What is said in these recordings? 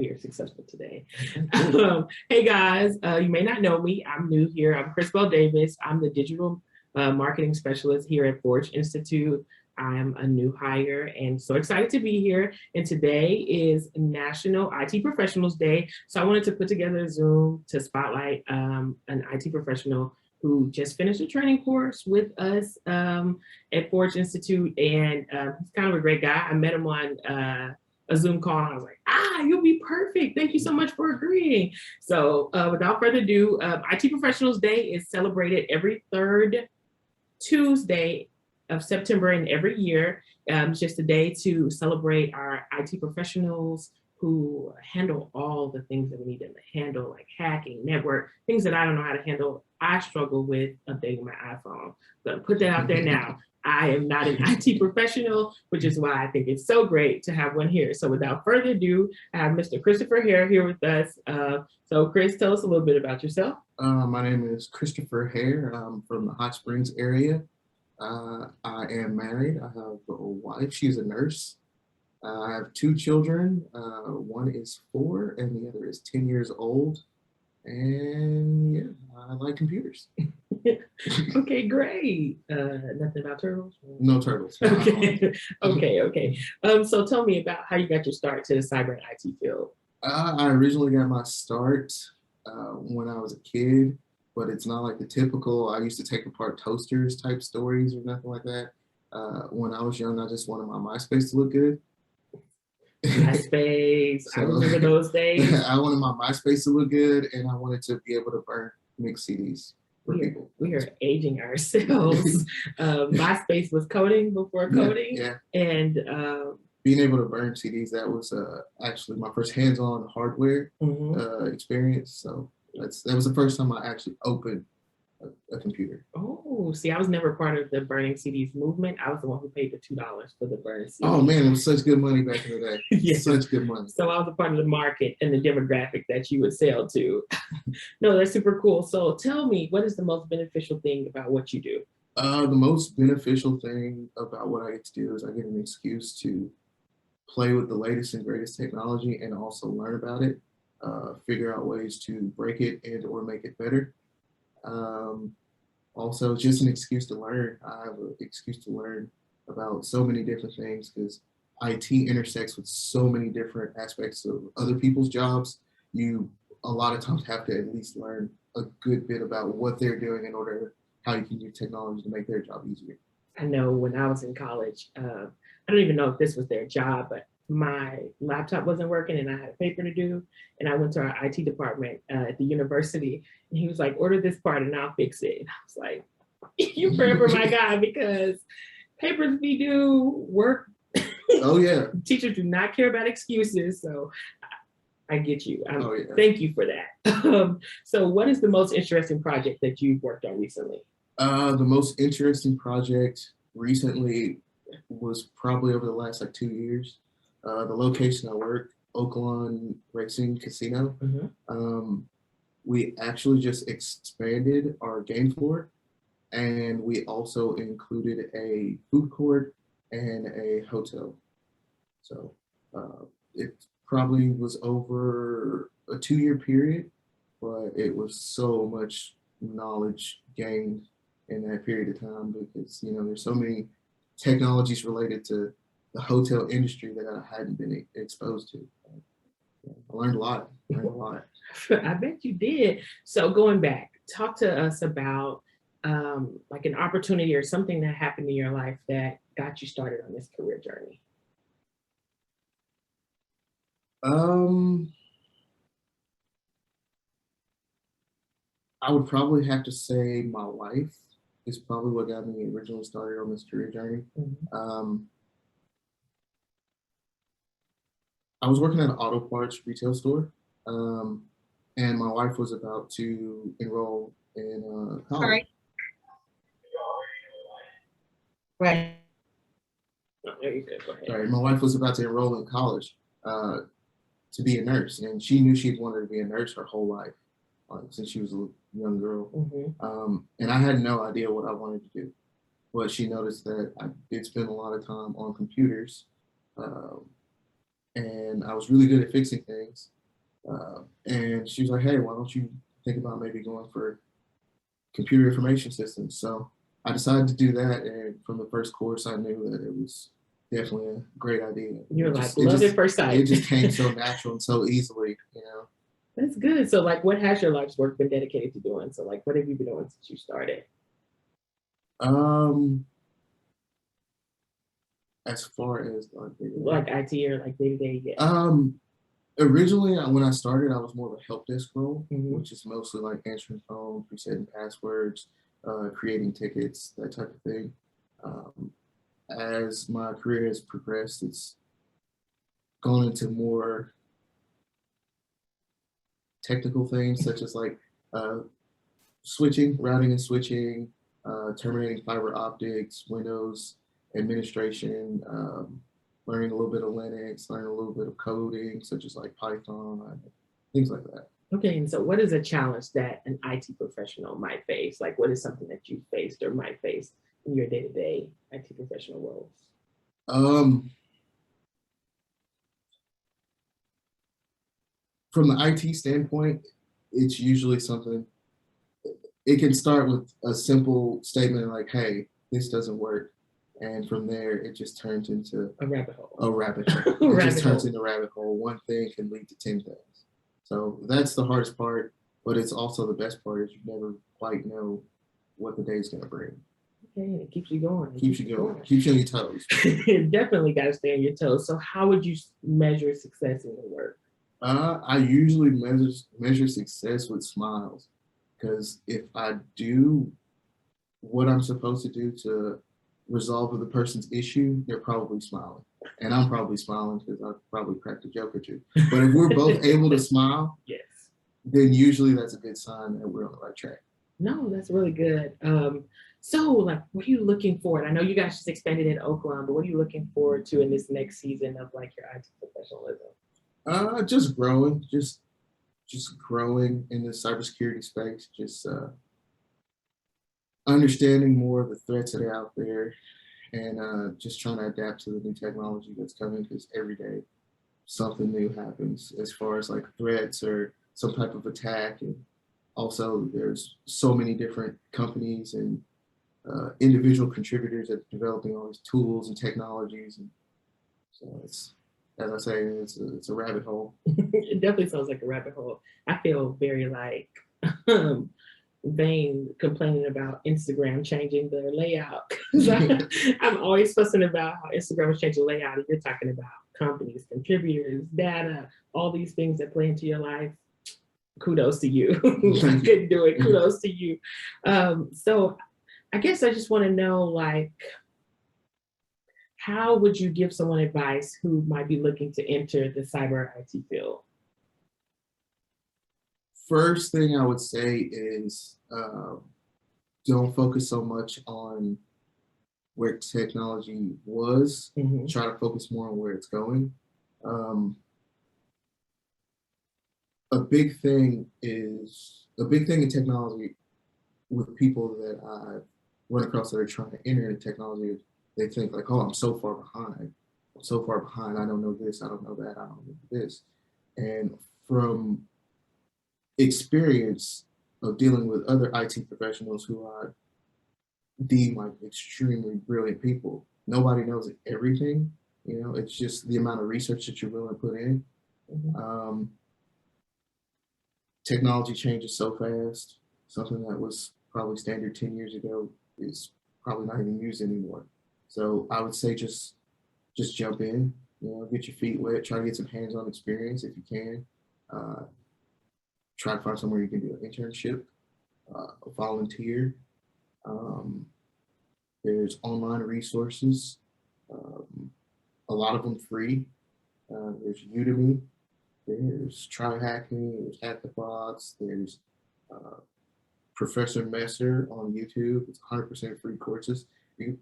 We are successful today. Hey guys, you may not know me. I'm new here. I'm Chrisbel Davis. I'm the digital marketing specialist here at Forge Institute. I'm a new hire and so excited to be here. And today is National IT Professionals Day. So I wanted to put together a Zoom to spotlight an IT professional who just finished a training course with us at Forge Institute. And he's kind of a great guy. I met him on a Zoom call, and I was like, you'll be perfect. Thank you so much for agreeing. So without further ado, IT Professionals Day is celebrated every third Tuesday of September and every year. It's just a day to celebrate our IT professionals who handle all the things that we need them to handle, like hacking, network, things that I don't know how to handle. I struggle with updating my iPhone. So put that out there now. I am not an IT professional, which is why I think it's so great to have one here. So without further ado, I have Mr. Christopher Hare here with us. So Chris, tell us a little bit about yourself. My name is Christopher Hare. I'm from the Hot Springs area. I am married. I have a wife. She's a nurse. I have two children. One is 4 and the other is 10 years old. And yeah, I like computers. Okay, great. Nothing about turtles? No turtles. Okay, okay. So tell me about how you got your start to the cyber and IT field. I originally got my start when I was a kid, but it's not like the typical, I used to take apart toasters type stories or nothing like that. When I was young, I just wanted my MySpace to look good. MySpace, so, I remember those days. I wanted my MySpace to look good, and I wanted to be able to burn mixed CDs for people. We are aging ourselves. MySpace was coding before coding. Yeah. And being able to burn CDs, that was actually my first hands-on hardware experience. So that was the first time I actually opened a computer. Oh, see, I was never part of the burning CDs movement. I was the one who paid the $2 for the burning CDs. Oh man, it was such good money back in the day. Yes. Such good money. So I was a part of the market and the demographic that you would sell to. No, that's super cool. So tell me, what is the most beneficial thing about what you do? The most beneficial thing about what I get to do is I get an excuse to play with the latest and greatest technology and also learn about it, figure out ways to break it and or make it better. Also, just an excuse to learn. I have an excuse to learn about so many different things because IT intersects with so many different aspects of other people's jobs. You a lot of times have to at least learn a good bit about what they're doing in order how you can use technology to make their job easier. I know when I was in college, I don't even know if this was their job, but my laptop wasn't working and I had a paper to do. And I went to our IT department at the university and he was like, order this part and I'll fix it. And I was like, you're forever my guy because papers we do work. Oh yeah. Teachers do not care about excuses. So I get you. Oh, yeah. Thank you for that. So what is the most interesting project that you've worked on recently? The most interesting project recently was probably over the last 2 years. The location I work, Oaklawn Racing Casino. We actually just expanded our game floor, and we also included a food court and a hotel. So it probably was over a 2-year period, but it was so much knowledge gained in that period of time because there's so many technologies related to the hotel industry that I hadn't been exposed to. I learned a lot. I bet you did. So going back, talk to us about like an opportunity or something that happened in your life that got you started on this career journey. I would probably have to say my wife is probably what got me originally started on this career journey. I was working at an auto parts retail store, and my wife was about to enroll in college. Right. Oh, there you go. Go ahead. Sorry, my wife was about to enroll in college to be a nurse, and she knew she'd wanted to be a nurse her whole life since she was a young girl. And I had no idea what I wanted to do, but she noticed that I did spend a lot of time on computers. and I was really good at fixing things. And she was like, "Hey, why don't you think about maybe going for computer information systems?" So I decided to do that, and from the first course, I knew that it was definitely a great idea. You're like, love at first sight. It just came so natural and so easily, you know. That's good. So like, what has your life's work been dedicated to doing? So like, what have you been doing since you started? As far as Like IT or like day to day, yeah. Originally, when I started, I was more of a help desk role, Mhm. which is mostly like answering phones, resetting passwords, creating tickets, that type of thing. Um, as my career has progressed, it's gone into more technical things such as like uh, switching, routing and switching, terminating fiber optics, Windows administration, learning a little bit of Linux, learning a little bit of coding, such as like Python, things like that. Okay, and so what is a challenge that an IT professional might face? Like, what is something that you faced or might face in your day to day IT professional roles? Um, from the IT standpoint, it's usually something. It can start with a simple statement like, "Hey, this doesn't work," and from there, it just turns into A rabbit hole. a rabbit hole. It just turns into a rabbit hole. One thing can lead to 10 things. So that's the hardest part, but it's also the best part is you never quite know what the day's gonna bring. Okay, and it keeps you going. Keeps you going. Keeps you on your toes. Definitely got to stay on your toes. So how would you measure success in your work? I usually measure success with smiles, because if I do what I'm supposed to do to resolve the person's issue, they're probably smiling. And I'm probably smiling because I probably cracked a joke or two. But if we're both able to smile, yes, then usually that's a good sign that we're on the right track. No, that's really good. So like, what are you looking forward? I know you guys just expanded in Oakland, but what are you looking forward to in this next season of like your IT professionalism? Just growing, just growing in the cybersecurity space, just understanding more of the threats that are out there, and just trying to adapt to the new technology that's coming, because every day something new happens as far as like threats or some type of attack. And also there's so many different companies and individual contributors that are developing all these tools and technologies. And so it's, as I say, it's a rabbit hole. It definitely sounds like a rabbit hole. I feel very like Vane complaining about Instagram changing their layout. I'm always fussing about how Instagram is changing layout, and you're talking about companies, contributors, data, all these things that play into your life. Kudos to you. I couldn't do it. Kudos to you. So I guess I just want to know, like, how would you give someone advice who might be looking to enter the cyber IT field? First thing I would say is don't focus so much on where technology was. Mhm. Try to focus more on where it's going. A big thing in technology with people that I've run across that are trying to enter into technology, they think like, "Oh, I'm so far behind. I'm so far behind. I don't know this. I don't know that. I don't know this." And from experience of dealing with other IT professionals who are deemed like extremely brilliant people, nobody knows everything. You know, it's just the amount of research that you're willing to put in. Mhm. Technology changes so fast. Something that was probably standard 10 years ago is probably not even used anymore. So I would say just jump in, you know, get your feet wet, try to get some hands-on experience if you can. Try to find somewhere you can do an internship, volunteer. Um, there's online resources, um, a lot of them free. There's Udemy, there's TryHackMe, there's Hack the Box, there's Professor Messer on YouTube. It's 100% free courses. You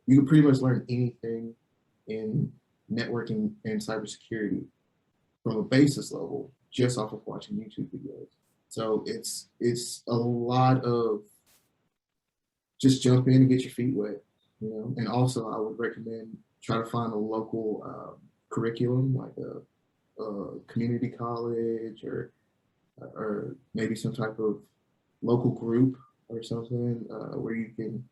can pretty much learn anything in networking and cybersecurity from a basis level just off of watching YouTube videos. So it's a lot of just jump in and get your feet wet, you know. And also, I would recommend try to find a local curriculum, like a community college or maybe some type of local group or something where you can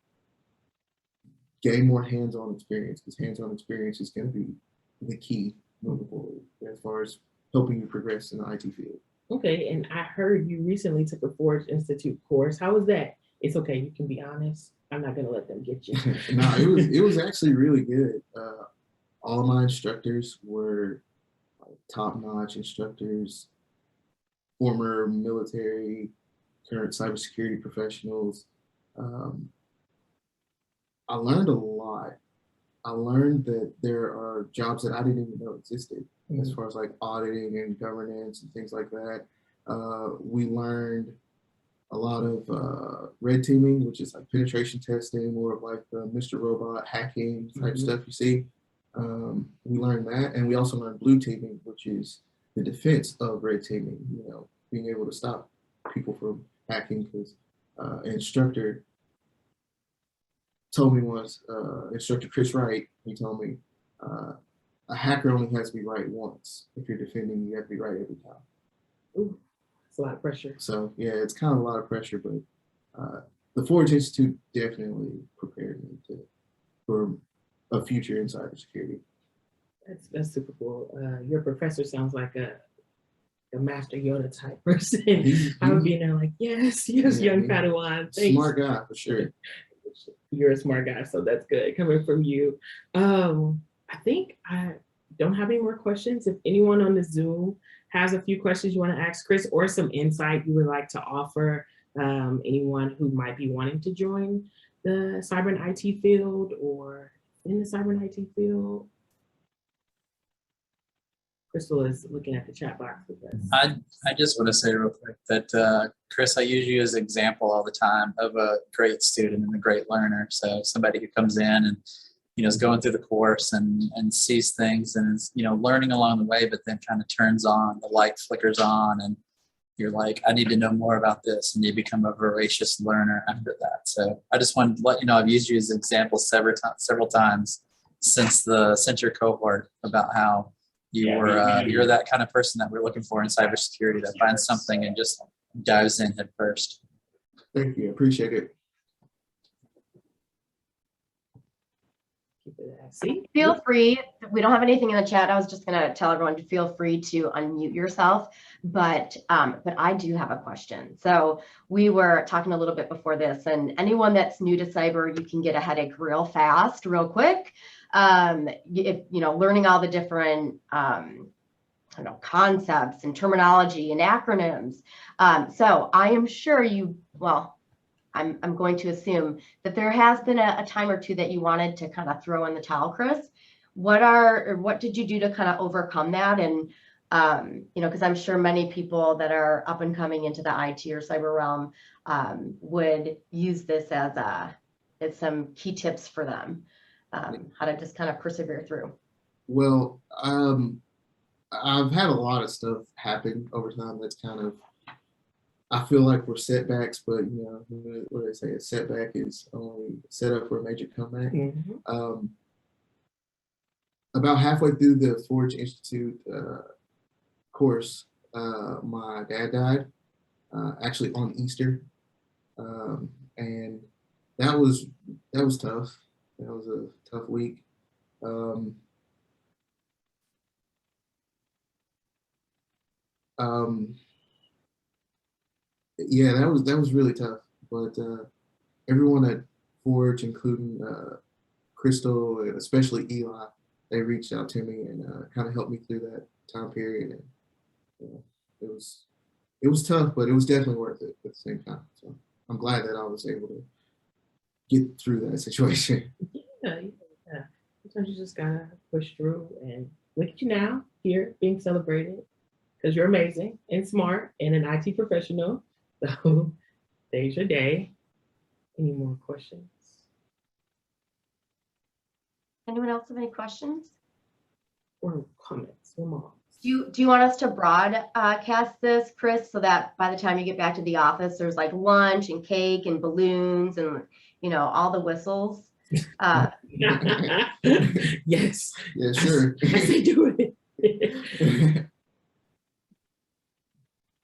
gain more hands-on experience, because hands-on experience is going to be the key moving forward as far as helping you progress in the IT field. Okay, and I heard you recently took a Forge Institute course. How was that? It's okay, you can be honest. I'm not gonna let them get you. No, it was actually really good. All of my instructors were top-notch instructors, former military, current cybersecurity professionals. I learned a lot. I learned that there are jobs that I didn't even know existed, as far as like auditing and governance and things like that. We learned a lot of red teaming, which is like penetration testing, more of like the Mr. Robot hacking type stuff you see. We learned that, and we also learned blue teaming, which is the defense of red teaming. You know, being able to stop people from hacking. Because an instructor told me once, instructor Chris Wright, he told me, a hacker only has to be right once. If you're defending, you have to be right every time. Ooh, it's a lot of pressure. So yeah, it's kind of a lot of pressure, but the Forge Institute definitely prepared me for a future in cybersecurity. That's super cool. Your professor sounds like a Master Yoda type person. I would be in there like, yes, young Padawan. Thanks. Smart guy for sure. You're a smart guy, so that's good coming from you. I think I don't have any more questions. If anyone on the Zoom has a few questions you want to ask Chris, or some insight you would like to offer anyone who might be wanting to join the cyber and IT field or in the cyber and IT field. Crystal is looking at the chat box with us. I just want to say real quick that Chris, I use you as an example all the time of a great student and a great learner. So somebody who comes in and is going through the course and sees things and is learning along the way, but then kind of turns on, the light flickers on, and you're like, I need to know more about this, and you become a voracious learner after that. So I just wanted to let you know I've used you as an example several times since your cohort about how you're that kind of person that we're looking for in cybersecurity, that finds something and just dives in head first. Thank you. Appreciate it. Feel free. We don't have anything in the chat. I was just going to tell everyone to feel free to unmute yourself. But I do have a question. So we were talking a little bit before this, and anyone that's new to cyber, you can get a headache real fast, real quick. If learning all the different concepts and terminology and acronyms. So I am sure I'm going to assume that there has been a time or two that you wanted to kind of throw in the towel, Chris. What did you do to kind of overcome that? And because I'm sure many people that are up and coming into the IT or cyber realm would use this as some key tips for them, how to just kind of persevere through. Well, I've had a lot of stuff happen over time that's kind of, I feel like we're setbacks, but what do they say? A setback is only set up for a major comeback. About halfway through the Forge Institute course, my dad died, actually on Easter, and that was tough. That was a tough week. Yeah, that was really tough. But everyone at Forge, including Crystal, and especially Eli, they reached out to me and kind of helped me through that time period. And it was tough, but it was definitely worth it at the same time. So I'm glad that I was able to get through that situation. Yeah. Sometimes you just gotta push through, and look at you now, here being celebrated, because you're amazing and smart and an IT professional. So there's your day. Any more questions? Anyone else have any questions or comments? Do you want us to broadcast this, Chris, so that by the time you get back to the office, there's like lunch and cake and balloons and all the whistles? Yes. Yeah, sure. I say do it.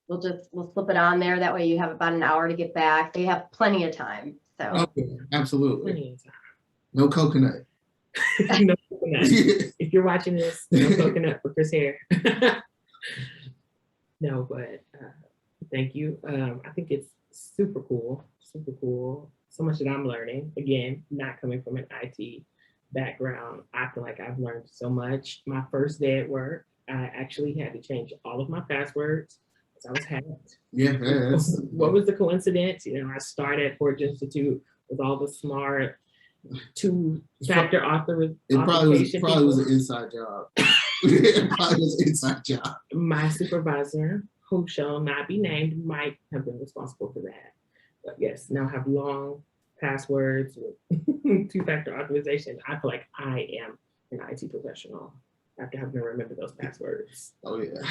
We'll slip it on there. That way you have about an hour to get back. They have plenty of time. So Okay, absolutely. Plenty of No coconut. time. No coconut. If you're watching this, no coconut for Chris Hare. No, but thank you. I think it's super cool, super cool. So much that I'm learning. Again, not coming from an IT background, I feel like I've learned so much. My first day at work, I actually had to change all of my passwords because I was hacked. Yeah, that's What was the coincidence? You know, I started at Forge Institute with all the smart two-factor it authentication. probably was an inside job. It probably was an inside job. My supervisor, who shall not be named, might have been responsible for that. But yes, now have long passwords with two-factor authorization. I feel like I am an IT professional after having to remember those passwords. Oh yeah.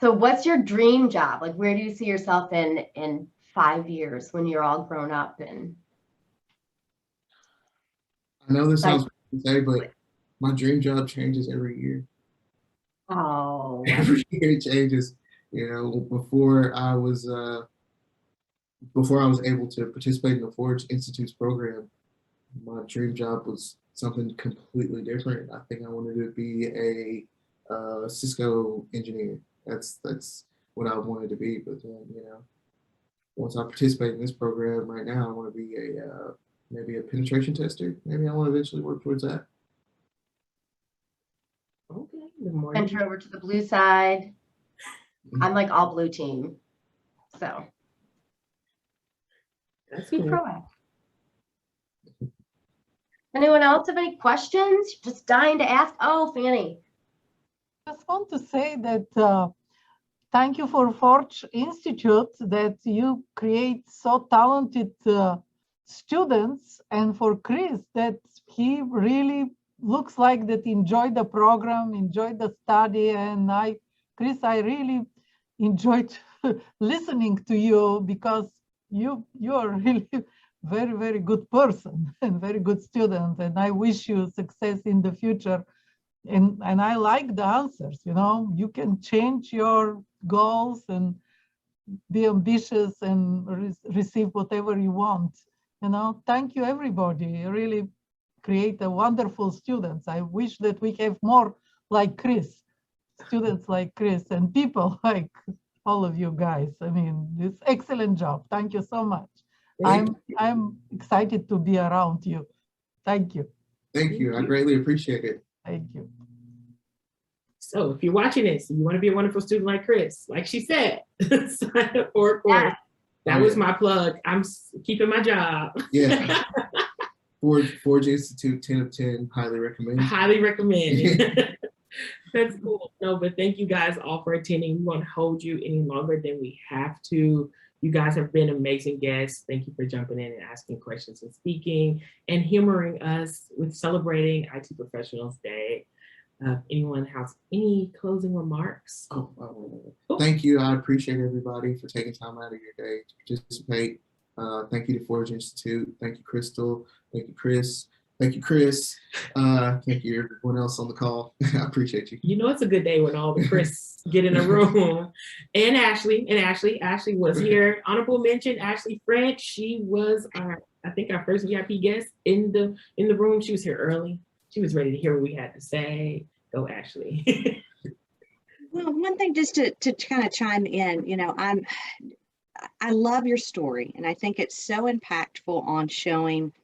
So what's your dream job? Like, where do you see yourself in 5 years when you're all grown up? And I know this sounds crazy, but my dream job changes every year. oh, Every year it changes. You know, before I was able to participate in the Forge Institute's program, my dream job was something completely different. I think I wanted to be a Cisco engineer. That's what I wanted to be. But then, you know, once I participate in this program right now, I want to be maybe a penetration tester. Maybe I want to eventually work towards that. Okay, the more enter over to the blue side. I'm like all blue team. So that's be cool. proactive. Anyone else have any questions? Just dying to ask. Oh, Fanny. Just want to say that thank you for Forge Institute that you create so talented students, and for Chris that he really looks like that enjoyed the program, enjoyed the study. And Chris, I really enjoyed listening to you because you are really very, very good person and very good student. And I wish you success in the future. And I like the answers, you know, you can change your goals and be ambitious and receive whatever you want. You know, thank you, everybody. You really create a wonderful students. I wish that we have more like Chris, students like Chris, and people like all of you guys. I mean, it's excellent job. Thank you so much. I'm excited to be around you. Thank you. Thank you. I greatly appreciate it. Thank you. So if you're watching this and you want to be a wonderful student like Chris, like she said, sign up for a course. That was my plug. I'm keeping my job. Yeah. Forge Institute, 10 of 10, highly recommend. Highly recommend. That's cool. No, but thank you guys all for attending. We won't hold you any longer than we have to. You guys have been amazing guests. Thank you for jumping in and asking questions and speaking and humoring us with celebrating IT Professionals Day. Anyone has any closing remarks? Thank you. I appreciate everybody for taking time out of your day to participate. Thank you to Forge Institute. Thank you, Crystal. Thank you, Chris. Thank you, Chris. Thank you, everyone else on the call. I appreciate you. You know, it's a good day when all the Chris get in a room. And Ashley was here. Honorable mention, Ashley French. She was I think our first VIP guest in the room. She was here early. She was ready to hear what we had to say. Go, Ashley. Well, one thing just to kind of chime in, you know, I love your story, and I think it's so impactful on showing,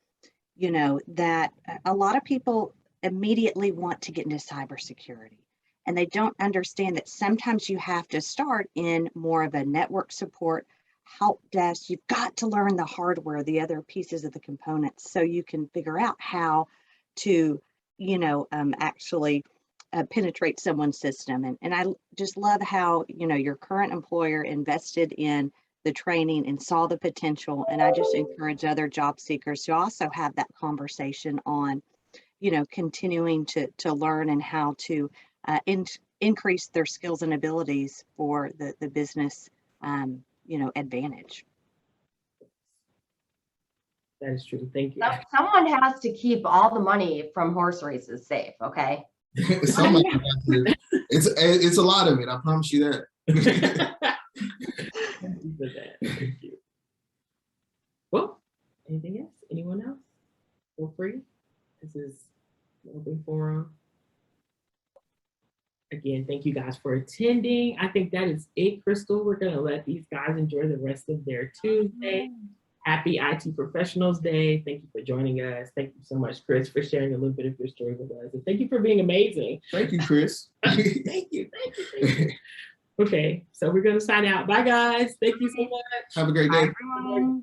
you know, that a lot of people immediately want to get into cybersecurity, and they don't understand that sometimes you have to start in more of a network support help desk. You've got to learn the hardware, the other pieces of the components, so you can figure out how to, you know, actually penetrate someone's system. And I just love how, you know, your current employer invested in the training and saw the potential. And I just encourage other job seekers to also have that conversation on, you know, continuing to learn and how to increase their skills and abilities for the business, you know, advantage. That is true. Thank you. Someone has to keep all the money from horse races safe, okay? Somebody has to- it's a lot of it. I promise you that. Thank you for that. Thank you. Well, anything else? Anyone else? Feel free. This is an open forum. Again, thank you guys for attending. I think that is it, Crystal. We're gonna let these guys enjoy the rest of their Tuesday. Happy IT Professionals Day. Thank you for joining us. Thank you so much, Chris, for sharing a little bit of your story with us. And thank you for being amazing. Thank you, Chris. Thank you. Okay, so we're gonna sign out. Bye, guys. Thank you so much. Have a great Bye, day. everyone.